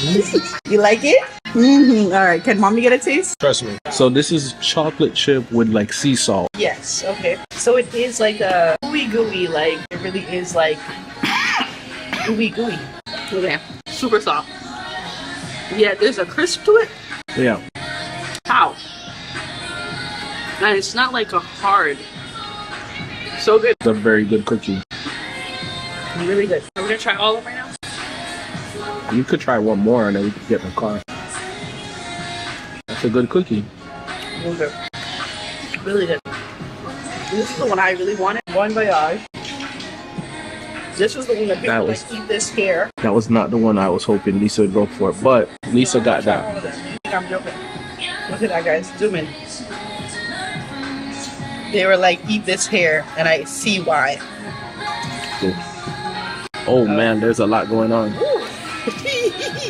You like it? Mm-hmm. All right. Can mommy get a taste? Trust me. So this is chocolate chip with like sea salt. Yes. Okay. So it is like a gooey, like it really is like gooey. Okay. Super soft. Yeah, there's a crisp to it. Yeah. How? And it's not like a hard. So good. It's a very good cookie. Really good. Are we gonna try all of them right now? You could try one more and then we could get in the car. That's a good cookie. Really good. Really good. This is the one I really wanted. Bon Voyage. This was the one that people like eat this here. That was not the one I was hoping Lisa would go for, but Lisa got that. All of them. You think I'm joking? Look at that, guys. Zoom in. They were like, eat this here, and I see why. Oh man, there's a lot going on. Ooh.